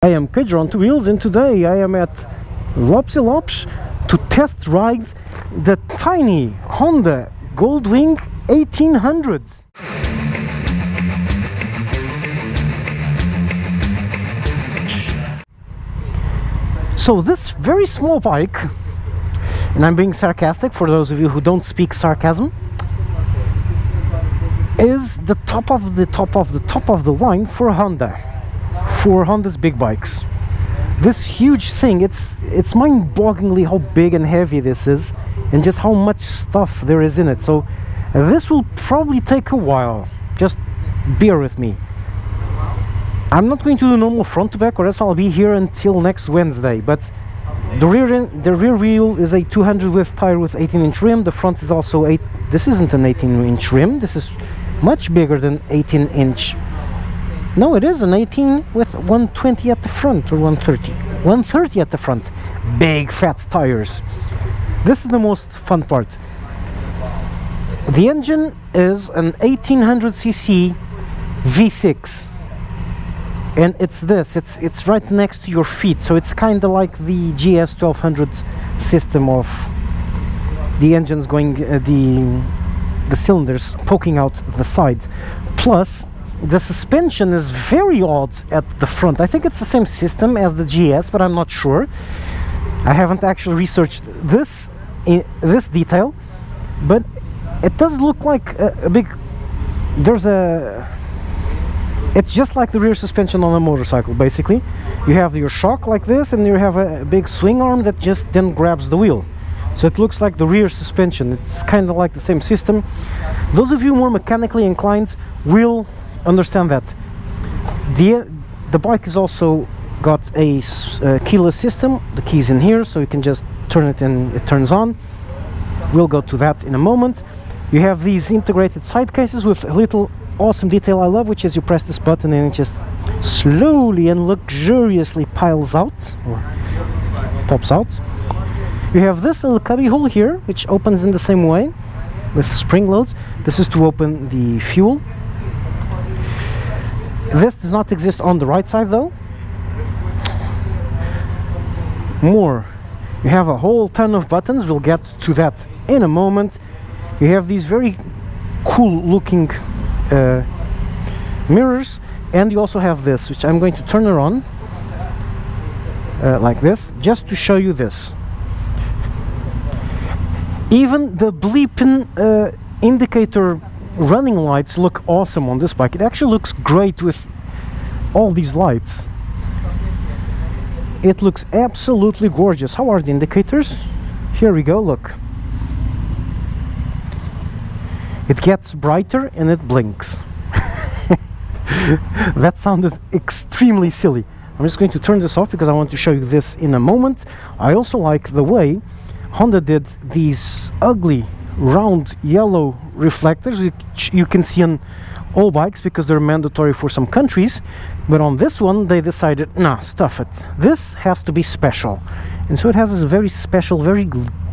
I am Kedra on two wheels, and today I am at Lopsy Lops to test ride the tiny Honda Goldwing 1800s. So this very small bike, and I'm being sarcastic for those of you who don't speak sarcasm, is the top of the line for Honda. For Honda's big bikes. This huge thing, it's mind-bogglingly how big and heavy this is, and just how much stuff there is in it. So this will probably take a while. Just bear with me. I'm not going to do normal front to back, or else I'll be here until next Wednesday. But the rear wheel is a 200 width tire with 18-inch rim. The front is also this isn't an 18-inch rim. This is much bigger than 18-inch. No, it is an 18 with 120 at the front, or 130. 130 at the front. Big fat tires. This is the most fun part. The engine is an 1800cc V6. And it's it's right next to your feet, so it's kind of like the GS 1200 system of the engines going, the cylinders poking out the side. Plus, the suspension is very odd at the front. I think it's the same system as the GS, but I'm not sure. I haven't actually researched this detail, but it does look like a big. It's just like the rear suspension on a motorcycle, basically. You have your shock like this, and you have a big swing arm that just then grabs the wheel. So it looks like the rear suspension. It's kind of like the same system. Those of you more mechanically inclined will understand that. The bike has also got a keyless system. The key's in here, so you can just turn it and it turns on. We'll go to that in a moment. You have these integrated side cases with a little awesome detail I love, which is you press this button and it just slowly and luxuriously piles out, or pops out. You have this little cubby hole here, which opens in the same way with spring loads. This is to open the fuel. This does not exist on the right side though. More. You have a whole ton of buttons. We'll get to that in a moment. You have these very cool looking mirrors, and you also have this, which I'm going to turn her on like this, just to show you this. Even the bleeping indicator running lights look awesome on this bike. It actually looks great with all these lights. It looks absolutely gorgeous. How are the indicators? Here we go, look. It gets brighter and it blinks. That sounded extremely silly. I'm just going to turn this off because I want to show you this in a moment. I also like the way Honda did these ugly round yellow reflectors, which you can see on all bikes because they're mandatory for some countries, but on this one they decided, nah, stuff it, this has to be special. And so it has this very special, very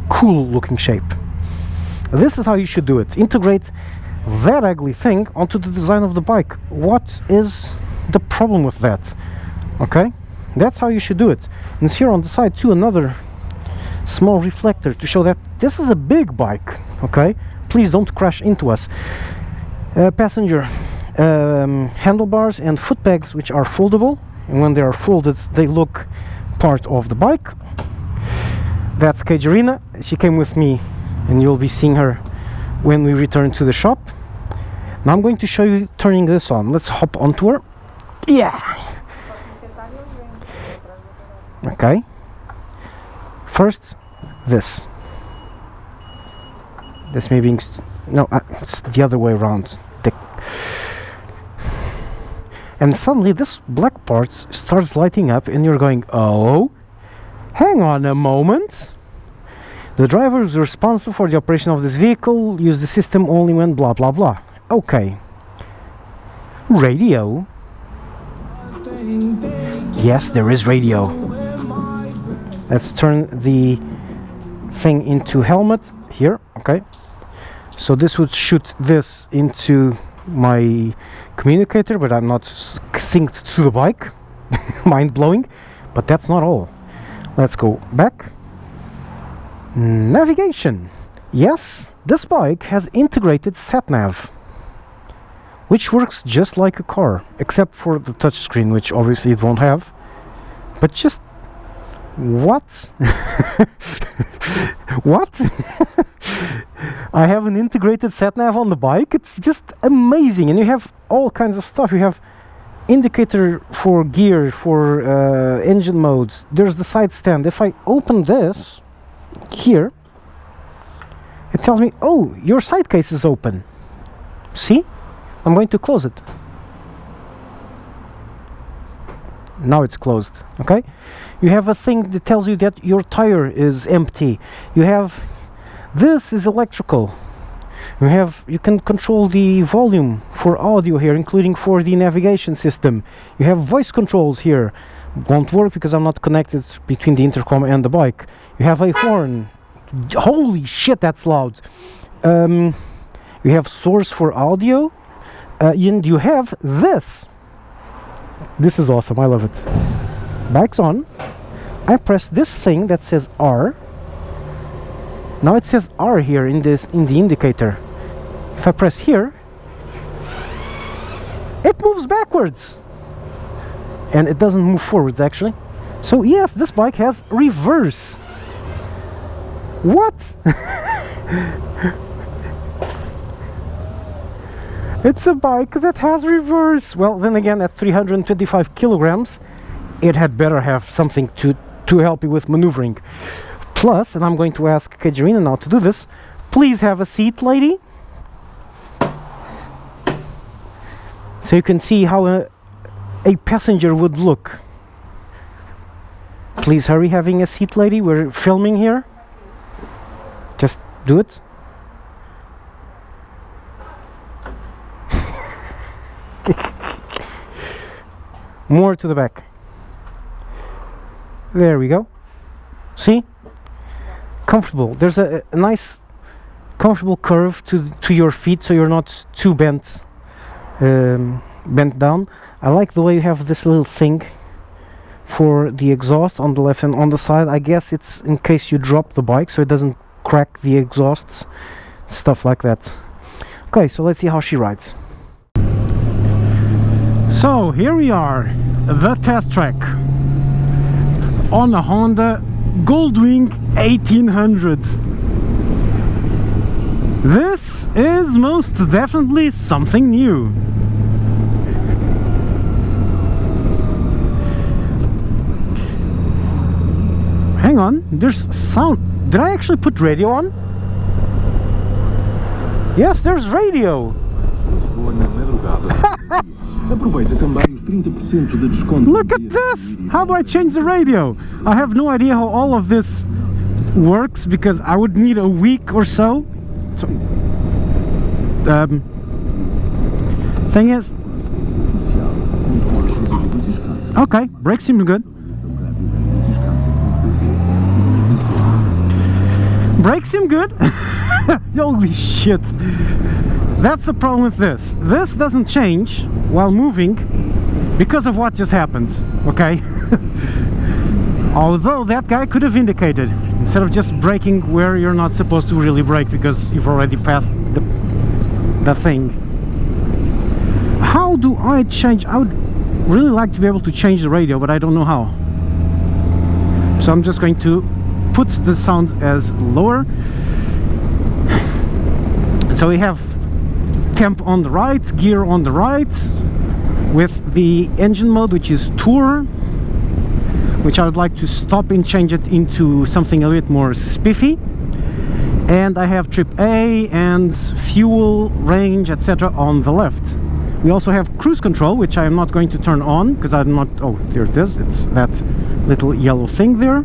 cool looking shape. This is how you should do it. Integrate that ugly thing onto the design of the bike. What is the problem with that? Okay, that's how you should do it. And it's here on the side too, another small reflector to show that this is a big bike. Okay, please don't crash into us. Passenger handlebars and foot pegs, which are foldable, and when they are folded they look part of the bike. That's Kajarina. She came with me, and you'll be seeing her when we return to the shop. Now I'm going to show you turning this on. Let's hop onto her. Yeah. Okay. First, this may be no, it's the other way around. And suddenly this black part starts lighting up, and you're going, oh, hang on a moment. The driver is responsible for the operation of this vehicle. Use the system only when blah blah blah. Okay. Radio. Yes, there is radio. Let's turn the thing into helmet here. Okay. So this would shoot this into my communicator, but I'm not synced to the bike. mind-blowing, but that's not all. Let's go back. Navigation. Yes, this bike has integrated sat-nav, which works just like a car, except for the touchscreen, which obviously it won't have. But just what? What? I have an integrated sat-nav on the bike. It's just amazing, and you have all kinds of stuff. You have indicator for gear, for engine modes. There's the side stand. If I open this here, it tells me, oh, your side case is open. See? I'm going to close it. Now it's closed. Okay? You have a thing that tells you that your tire is empty. You have, this is electrical. You can control the volume for audio here, including for the navigation system. You have voice controls here. Won't work because I'm not connected between the intercom and the bike. You have a horn. Holy shit, that's loud. You have source for audio. And you have this. This is awesome. I love it. Bike's on. I press this thing that says R. Now it says R here in the indicator. If I press here, it moves backwards, and it doesn't move forwards actually. So yes, this bike has reverse. What? It's a bike that has reverse. Well, then again, at 325 kilograms, it had better have something to help you with maneuvering. Plus, and I'm going to ask Kajarina now to do this, please have a seat, lady. So you can see how a passenger would look. Please hurry having a seat, lady. We're filming here. Just do it. More to the back. There we go. See? Comfortable. There's a nice comfortable curve to your feet, so you're not too bent down. I like the way you have this little thing for the exhaust on the left and on the side. I guess it's in case you drop the bike so it doesn't crack the exhausts, stuff like that. Okay, so let's see how she rides. So here we are, the test track on a Honda Goldwing 1800. This is most definitely something new. Hang on, there's sound. Did I actually put radio on? Yes, there's radio. Look at this! How do I change the radio? I have no idea how all of this works because I would need a week or so. Thing is, okay, brake seems good. Brakes seem good. Holy shit. That's the problem with this. This doesn't change while moving because of what just happened, okay? Although that guy could have indicated instead of just braking where you're not supposed to really brake because you've already passed the thing. How do I change? I would really like to be able to change the radio, but I don't know how. So I'm just going to put the sound as lower. So we have temp on the right, gear on the right, with the engine mode, which is Tour, which I would like to stop and change it into something a bit more spiffy. And I have trip A and fuel, range, etc. on the left. We also have cruise control, which I am not going to turn on because I'm not. Oh, there it is. It's that little yellow thing there.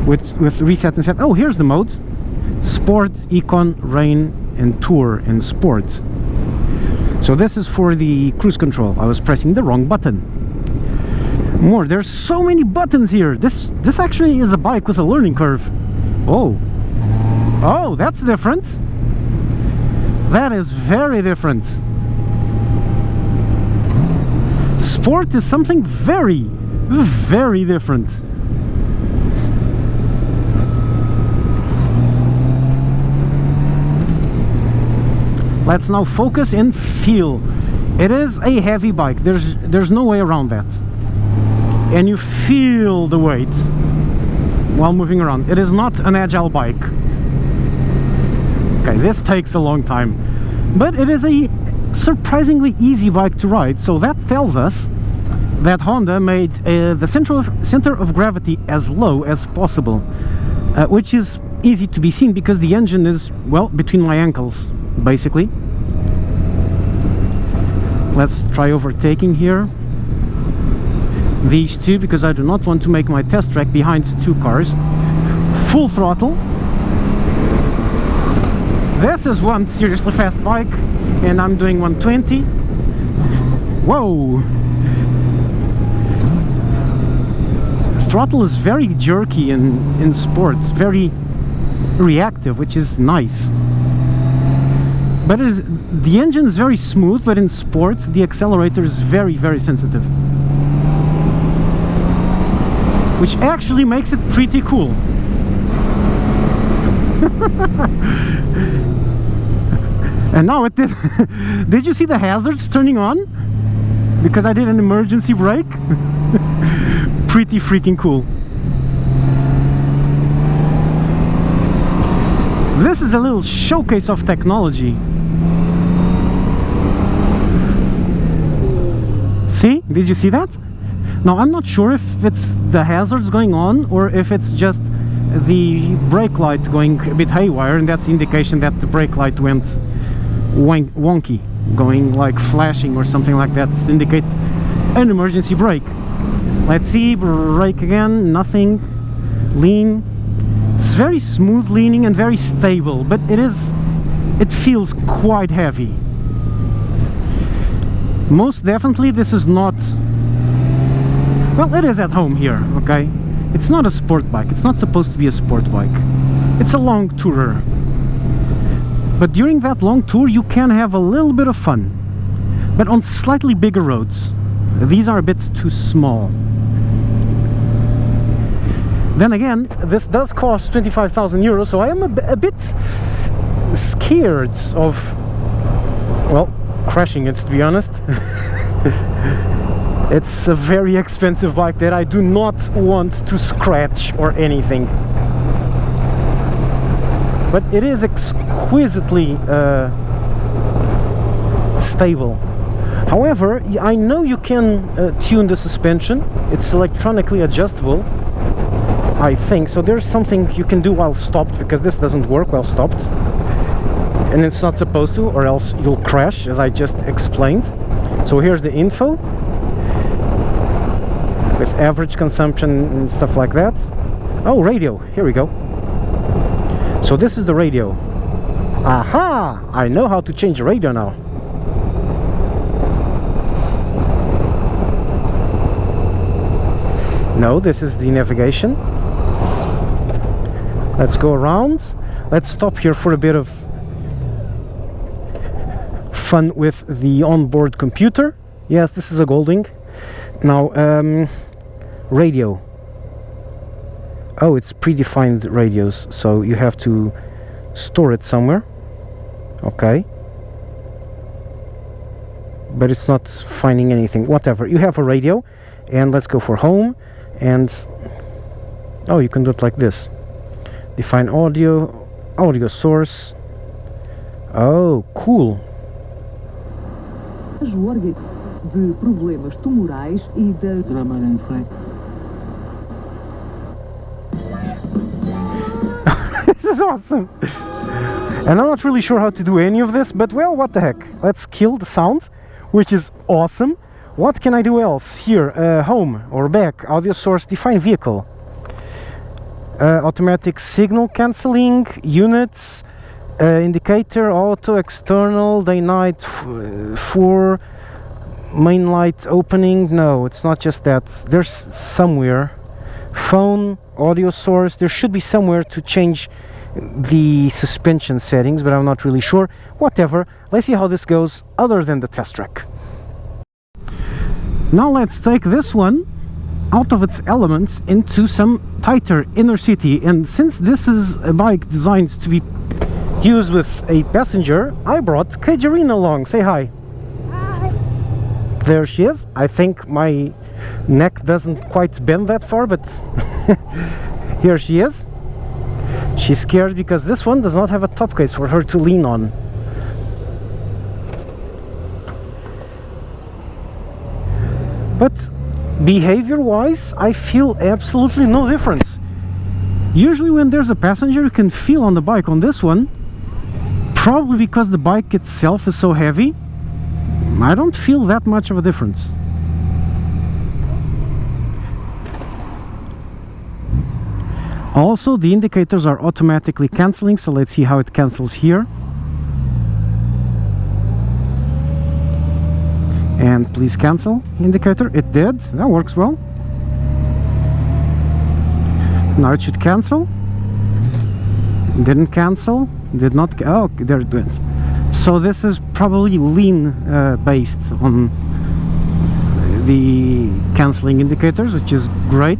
With reset and set. Oh, here's the modes: Sport, Econ, Rain, and Tour, and Sport. So this is for the cruise control. I was pressing the wrong button. More. There's so many buttons here. This actually is a bike with a learning curve. Oh, that's different. That is very different. Sport is something very, very different. Let's now focus and feel. It is a heavy bike. There's no way around that. And you feel the weight while moving around. It is not an agile bike. Okay, this takes a long time, but it is a surprisingly easy bike to ride. So that tells us that Honda made the center of gravity as low as possible, which is easy to be seen because the engine is, well, between my ankles, basically. Let's try overtaking here these two, because I do not want to make my test track behind two cars. Full throttle. This is one seriously fast bike, and I'm doing 120. Whoa! Throttle is very jerky in sports, very reactive, which is nice. But the engine is very smooth, but in sports the accelerator is very, very sensitive, which actually makes it pretty cool. And now it did. Did you see the hazards turning on? Because I did an emergency brake. Pretty freaking cool. This is a little showcase of technology. See? Did you see that? Now I'm not sure if it's the hazards going on or if it's just the brake light going a bit haywire, and that's indication that the brake light went wonky, going like flashing or something like that to indicate an emergency brake. Let's see, brake again, nothing. Lean. It's very smooth leaning and very stable, but it feels quite heavy. Most definitely this is not, well, it is at home here, okay? It's not a sport bike. It's not supposed to be a sport bike. It's a long tourer. But during that long tour you can have a little bit of fun, but on slightly bigger roads. These are a bit too small. Then again, this does cost 25,000 euros, so I am a bit scared of, well, crashing it, to be honest. It's a very expensive bike that I do not want to scratch or anything. But it is exquisitely stable. However, I know you can tune the suspension. It's electronically adjustable, I think. So there's something you can do while stopped, because this doesn't work while stopped. And it's not supposed to, or else you'll crash, as I just explained. So here's the info, with average consumption and stuff like that. Oh, radio, here we go. So this is the radio. Aha! I know how to change the radio now. No, this is the navigation. Let's go around. Let's stop here for a bit of fun with the onboard computer. Yes, this is a Goldwing. Now, radio. Oh, it's predefined radios, so you have to store it somewhere. Okay. But it's not finding anything. Whatever. You have a radio, and let's go for home. And oh, you can do it like this. Define audio source. Oh, cool. De problemas tumorais e da This is awesome. And I'm not really sure how to do any of this, but well, what the heck. Let's kill the sound, which is awesome. What can I do else? Here, home or back, audio source, define vehicle. Automatic signal cancelling, units, indicator, auto, external, day, night, for main light opening. No, it's not just that. There's somewhere. Phone, audio source, there should be somewhere to change the suspension settings, but I'm not really sure. Whatever, let's see how this goes other than the test track. Now let's take this one out of its elements into some tighter inner city, and since this is a bike designed to be used with a passenger, I brought Kajarina along. Say hi. Hi. There she is. I think my neck doesn't quite bend that far, but here she is. She's scared because this one does not have a top case for her to lean on. But behavior-wise, I feel absolutely no difference. Usually when there's a passenger, you can feel on the bike. On this one, probably because the bike itself is so heavy, I don't feel that much of a difference. Also, the indicators are automatically cancelling, so let's see how it cancels here. And please cancel indicator. It did. That works well. Now it should cancel. Didn't cancel. Did not. Oh, there it went. So this is probably lean based on the cancelling indicators, which is great.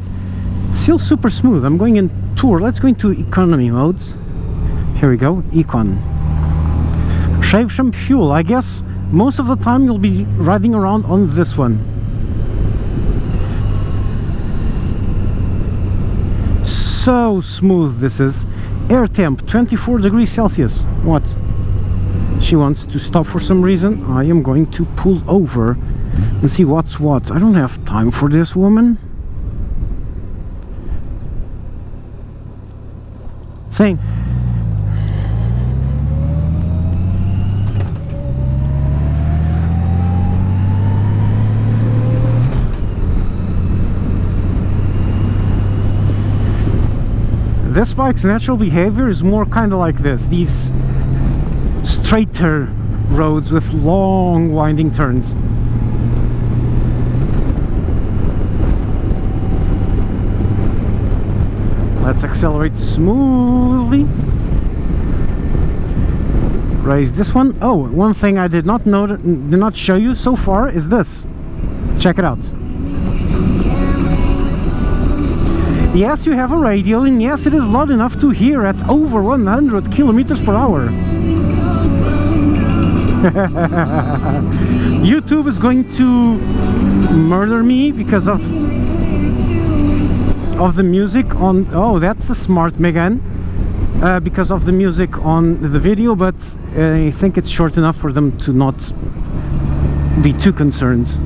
It's still super smooth. I'm going in tour. Let's go into economy modes. Here we go. Econ. Shave some fuel. I guess most of the time you'll be riding around on this one. So smooth this is. Air temp 24 degrees Celsius. What? She wants to stop for some reason. I am going to pull over and see what's what. I don't have time for this woman. Saying. This bike's natural behavior is more kind of like this, these straighter roads with long winding turns. Let's accelerate smoothly. Raise this one. Oh, one thing I did not show you so far is this. Check it out. Yes, you have a radio, and yes, it is loud enough to hear at over 100 kilometers per hour. YouTube is going to murder me because of the music on. Oh, that's a smart Megan. Because of the music on the video, but I think it's short enough for them to not be too concerned.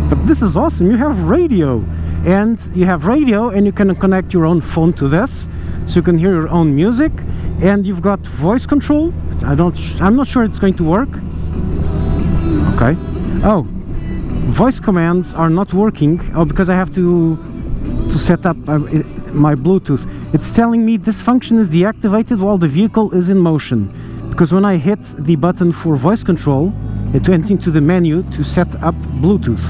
But this is awesome. You have radio. And you have radio, and you can connect your own phone to this, so you can hear your own music. And you've got voice control. I'm not sure it's going to work. Okay. Oh, voice commands are not working. Oh, because I have to set up my Bluetooth. It's telling me this function is deactivated while the vehicle is in motion. Because when I hit the button for voice control, it went into the menu to set up Bluetooth.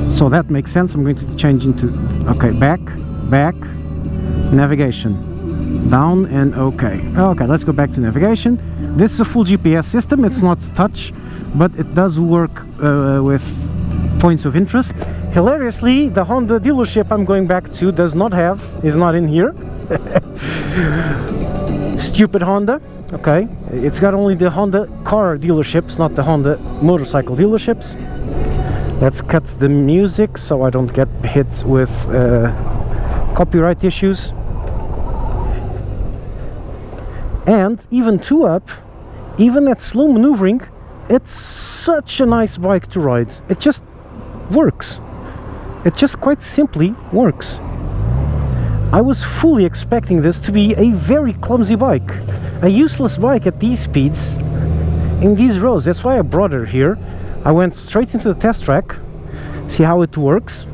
So that makes sense. I'm going to change into, okay, back, navigation, down, and okay. Okay, let's go back to navigation. This is a full GPS system. It's not touch, but it does work with points of interest. Hilariously, the Honda dealership I'm going back to is not in here. Stupid Honda. Okay, it's got only the Honda car dealerships, not the Honda motorcycle dealerships. Let's cut the music so I don't get hit with copyright issues. And even 2-up, even at slow maneuvering, it's such a nice bike to ride. It just works. It just quite simply works. I was fully expecting this to be a very clumsy bike, a useless bike at these speeds, in these roads. That's why I brought her here. I went straight into the test track, see how it works,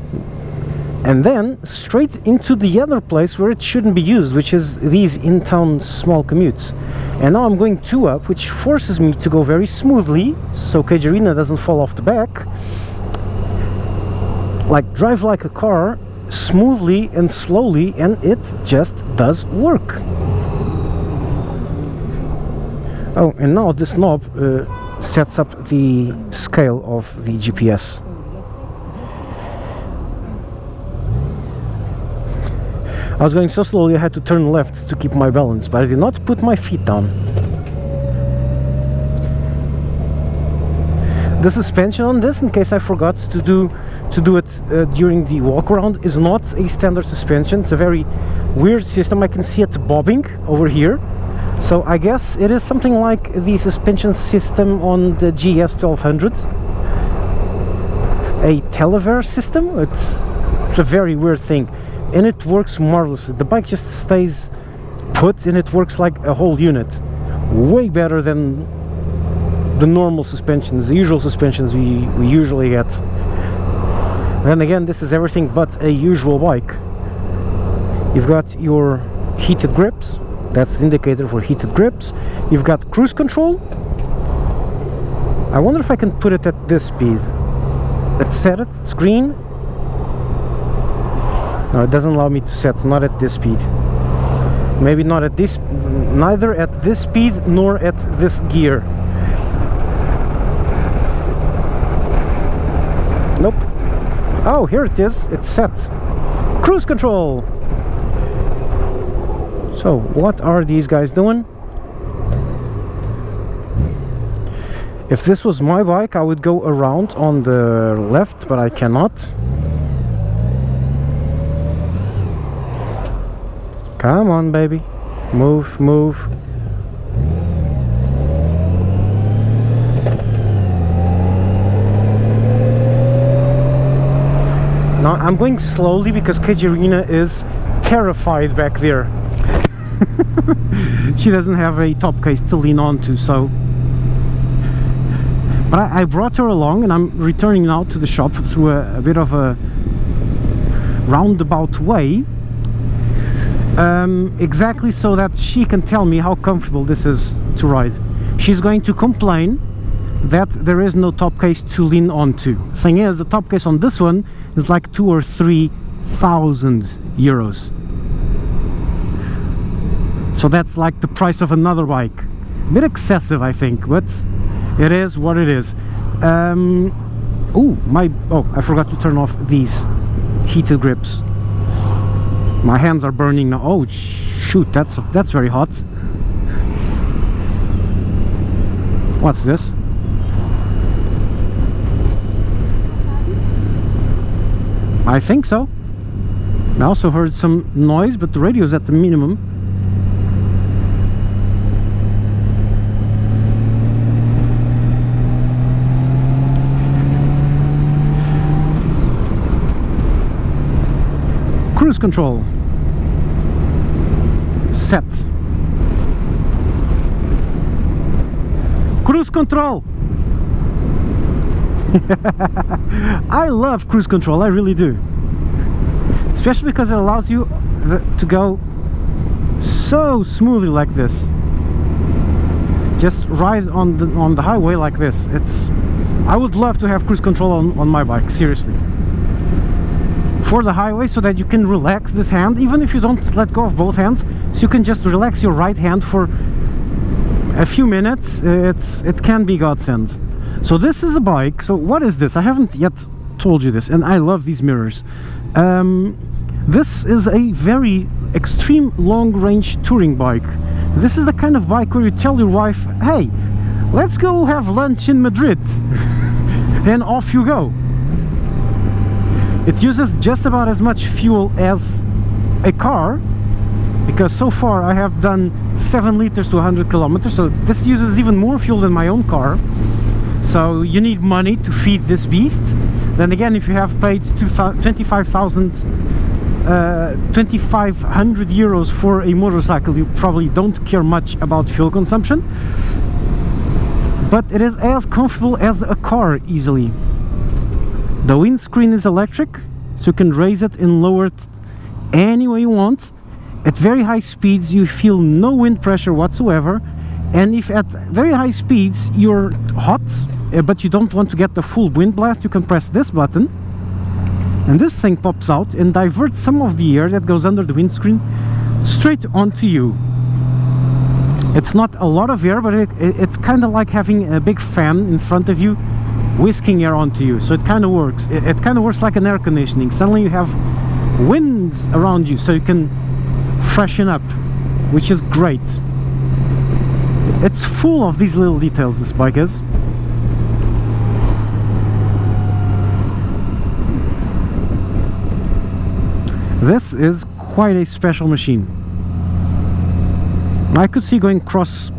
and then straight into the other place where it shouldn't be used, which is these in-town small commutes. And now I'm going 2-up, which forces me to go very smoothly, so Kajarina doesn't fall off the back. Like, drive like a car, smoothly and slowly, and it just does work. Oh, and now this knob sets up the scale of the GPS. I was going so slowly I had to turn left to keep my balance, but I did not put my feet down. The suspension on this, in case I forgot to do it during the walk around, is not a standard suspension. It's a very weird system. I can see it bobbing over here, so I guess it is something like the suspension system on the GS 1200, a Telever system. It's a very weird thing, and it works marvelously. The bike just stays put and it works like a whole unit, way better than the normal suspensions, the usual suspensions we usually get. Then again, this is everything but a usual bike. You've got your heated grips, that's the indicator for heated grips. You've got cruise control. I wonder if I can put it at this speed. Let's set it, it's green. No, it doesn't allow me to set, not at this speed. Maybe not at this, neither at this speed nor at this gear. Nope. Oh, here it is. It's set. Cruise control. So, what are these guys doing? If this was my bike, I would go around on the left, but I cannot. Come on, baby. Move, move. Now I'm going slowly because KJ Arena is terrified back there. She doesn't have a top case to lean onto, so. But I brought her along, and I'm returning now to the shop through a bit of a roundabout way, exactly so that she can tell me how comfortable this is to ride. She's going to complain that there is no top case to lean onto. Thing is, the top case on this one is like 2,000 or 3,000 euros. So that's like the price of another bike. A bit excessive, I think, but it is what it is. Oh, I forgot to turn off these heated grips. My hands are burning now. Oh shoot, that's very hot. What's this? I think so. I also heard some noise, but the radio is at the minimum. Cruise control. Set. Cruise control. I love cruise control, I really do. Especially because it allows you to go so smoothly like this. Just ride on the highway like this. I would love to have cruise control on my bike, seriously. For the highway, so that you can relax this hand, even if you don't let go of both hands, so you can just relax your right hand for a few minutes. It can be godsend. So this is a bike. So what is this? I haven't yet told you this, and I love these mirrors. This is a very extreme long-range touring bike. This is the kind of bike where you tell your wife, hey, let's go have lunch in Madrid, and off you go. It uses just about as much fuel as a car, because so far I have done 7 liters to 100 kilometers, so this uses even more fuel than my own car. So you need money to feed this beast. Then again, if you have paid 2,500 euros for a motorcycle, you probably don't care much about fuel consumption. But it is as comfortable as a car, easily. The windscreen is electric, so you can raise it and lower it any way you want. At very high speeds you feel no wind pressure whatsoever, and if at very high speeds you're hot but you don't want to get the full wind blast, you can press this button and this thing pops out and diverts some of the air that goes under the windscreen straight onto you. It's not a lot of air, but it's kind of like having a big fan in front of you whisking air onto you, so it kind of works. It kind of works like an air conditioning. Suddenly you have winds around you so you can freshen up, which is great. It's full of these little details, this bike is. This is quite a special machine. I could see going across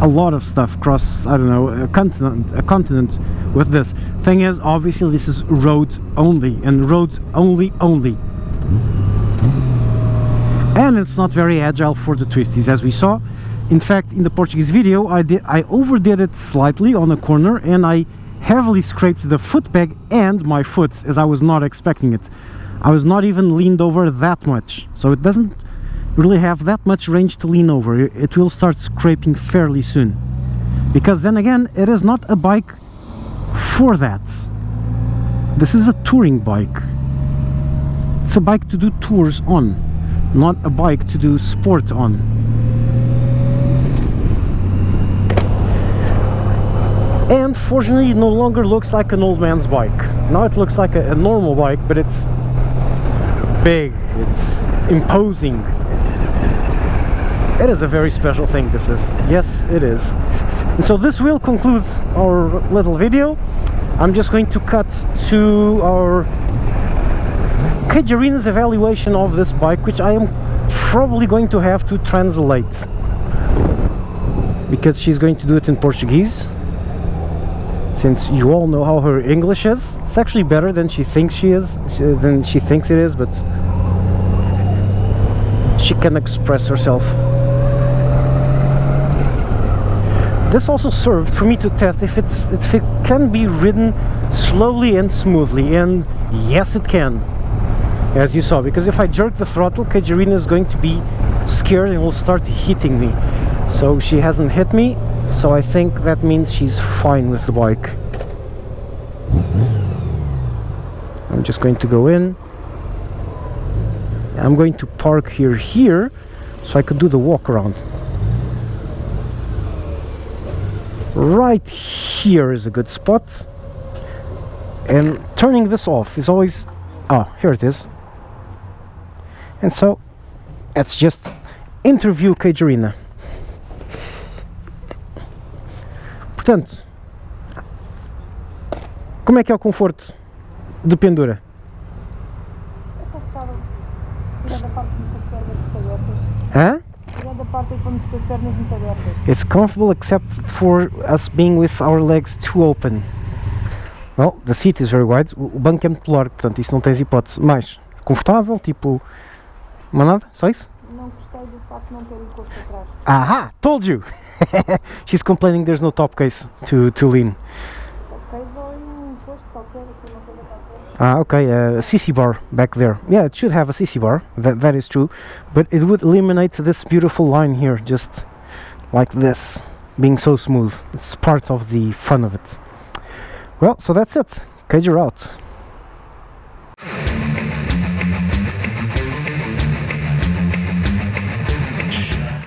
a lot of stuff, across, I don't know, a continent with this. Thing is, obviously this is road only, and road only. And it's not very agile for the twisties, as we saw. In fact, in the Portuguese video, I overdid it slightly on a corner, and I heavily scraped the foot peg and my foot, as I was not expecting it. I was not even leaned over that much, so it doesn't really have that much range to lean over. It will start scraping fairly soon, because then again, it is not a bike for that. This is a touring bike. It's a bike to do tours on, not a bike to do sport on. And fortunately, it no longer looks like an old man's bike. Now it looks like a normal bike, but it's big, it's imposing. It is a very special thing, this is. Yes, it is. And so this will conclude our little video. I'm just going to cut to our Kajarina's evaluation of this bike, which I am probably going to have to translate, because she's going to do it in Portuguese, since you all know how her English is. It's actually better than she thinks it is, but she can express herself. This also served for me to test if it can be ridden slowly and smoothly, and yes, it can, as you saw, because if I jerk the throttle, Kajarina is going to be scared and will start hitting me. So she hasn't hit me, so I think that means she's fine with the bike. I'm just going to go in. I'm going to park here so I could do the walk around. Right here is a good spot, and turning this off is always... oh, here it is. And so let's just interview Kajarina. Portanto, como é que é o conforto de pendura? Hã? It's comfortable except for us being with our legs too open. Well, the seat is very wide. O banco é muito largo, portanto isso não tens hipótese. Mais confortável, tipo... mas nada? Só isso? Não gostei do facto de não ter encosto atrás. Aha! Told you! She's complaining there's no top case to lean. Top case ou encosto qualquer, uma coisa qualquer. Ah, okay, a CC bar back there. Yeah, it should have a CC bar, that is true. But it would eliminate this beautiful line here, just like this, being so smooth. It's part of the fun of it. Well, so that's it. Kajar out.